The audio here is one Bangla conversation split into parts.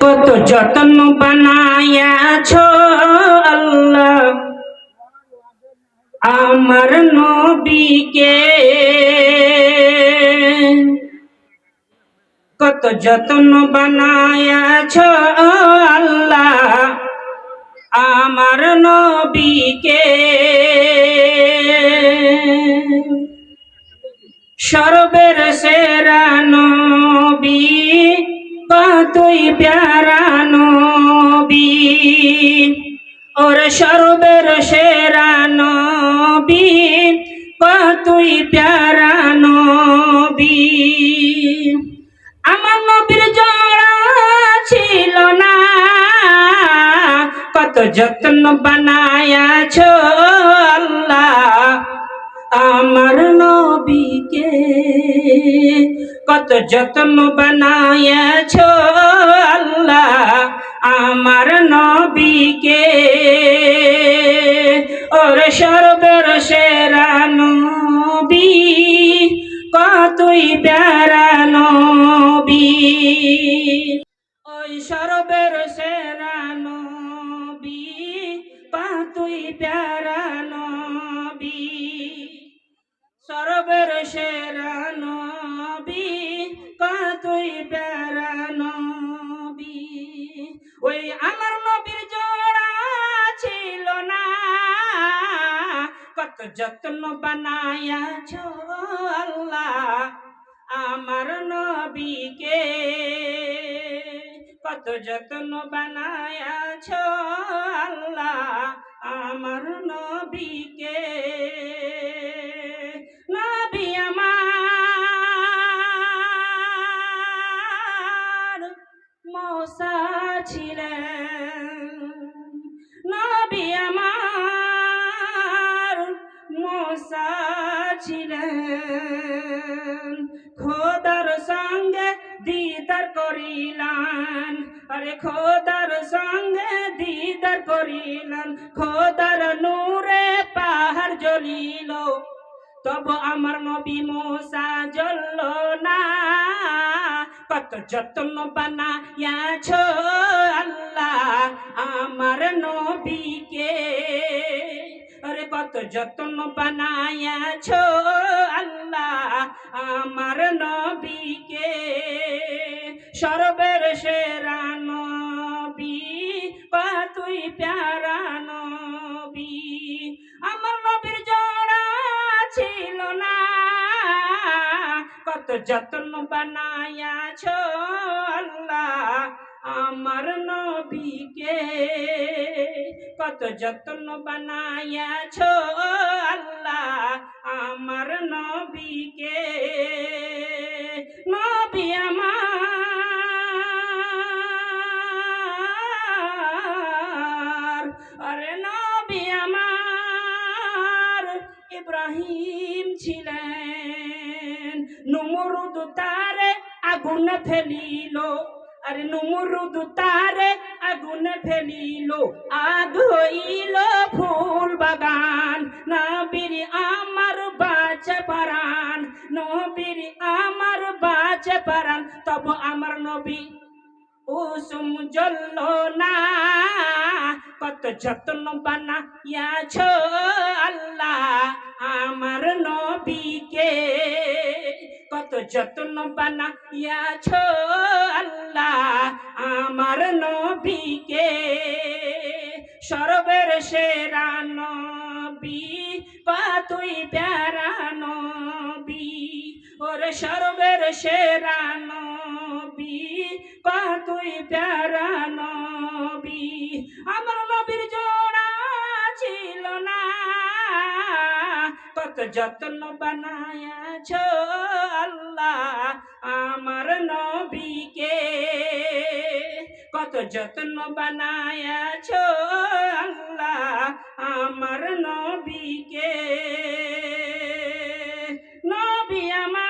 কত যত্ন বানায়াছো আল্লাহ আমার নবীকে, কত যত্ন বানায়াছো আল্লাহ আমার নবীকে। সর্বের সেরা নবী, কতই প্যারা নবী, ওর সর্বের সেরা নবী, কতই প্যারা নবী। আমার নবীর জড়া ছিল না, কত যত্ন বানায়াছো আল্লাহ আমার নবীকে, কত যত্ন বানায়াছো আল্লাহ আমার নবীকে। ওর সর্বের সেরা নবী, কতই প্যারা নবী, ওই সর্বের সেরা নবী, কতই প্যারা নবী, সর্বের সেরা নবী, কতই প্যারা নবী। ওই আমার নবীর জোড়া ছিল না, কত যত্ন বানায়াছো আল্লাহ আমার নবীকে, কত যত্ন বানায়াছো আল্লাহ আমার নবীকে। নবী আমার মূসা ছিলেন, নবী আমার মূসা ছিলেন, খোদার সঙ্গে দিদার করিলেন, আরে খোদার সঙ্গে দিদার করিলেন, খোদার নূরে পাহাড় জ্বলিল, তব আমার নবী মূসা জ্বলল না। কত যত্ন বানায়াছো আল্লাহ আমার নবীকে, আরে কত যত্ন বানায়াছো আল্লাহ আমার নবীকে। সর্বের সেরা নবী, কতই প্যারা নবী, আমার নবীর জোড়া ছিল না, কত যত্ন বানায়াছো আল্লাহ আমার নবীকে, কত যত্ন বানায়াছো আল্লাহ আমার নবীকে। নবী আমার, আরে নবী আমার ইব্রাহিম ছিলেন, নমরুদ তারে আগুনে ফেলিল, আরে নমরুদ তারে আগুনে ফেলিল, আগ হইল ফুল বাগান, নবীর আমার বাঁচে পারান, নবীর আমার বাঁচে পারান, তব আমার নবী কুসুম জ্বলল না। কত যত্ন বানায়াছো আল্লাহ আমার নবীকে, কত যত্ন বানায়াছো আল্লাহ আমার নবীকে। সর্বের সেরা নবী, কতই প্যারা নবী, ওরে সর্বের সেরা নবী, কতই প্যারা নবী। আমার নবীর জোড়া ছিল না, কত যত্ন বানায়াছো আল্লাহ আমার নবীকে, কত যত্ন বানায়াছো আল্লাহ আমার নবীকে। নবী আমার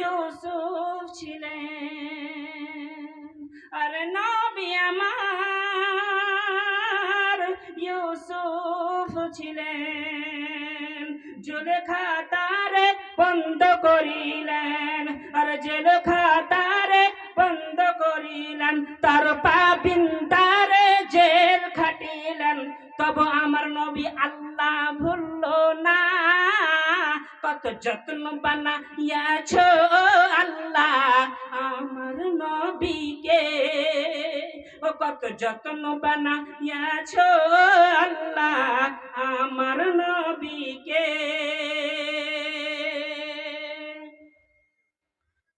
ইউসুফ ছিলেন, আরে নবী আমার ইউসুফ ছিলেন, জুলেখা তারে বন্ধ করিলেন, আর জেলখা তারে করিলেন, তার পাবিন্দারে জেল খাটিলেন, তবু আমার নবী আল্লাহ ভুলল না। কত যত্ন বানাইয়াছ আল্লাহ আমার নবীকে, ও কত যত্ন বানাইয়াছ আল্লাহ আমার নবীকে,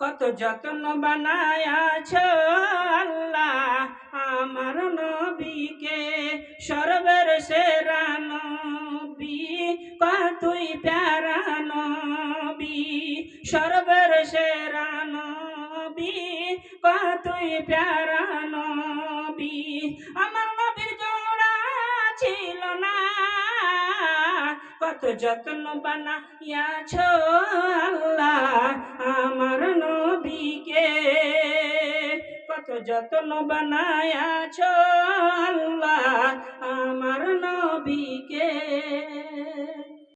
কত যত্ন বানায়াছ আল্লাহ আমার নবীকে। সর্বের সেরা নবী কতই প্যারা নবী, সর্বের সেরা নবী কতই প্যারা নবী। আমার নবীর জোড়া ছিল না, কত যত্ন বানাইয়াছ আল্লাহ আমার নবীকে, কত যত্ন বানাইয়াছ আল্লাহ আমার নবীকে।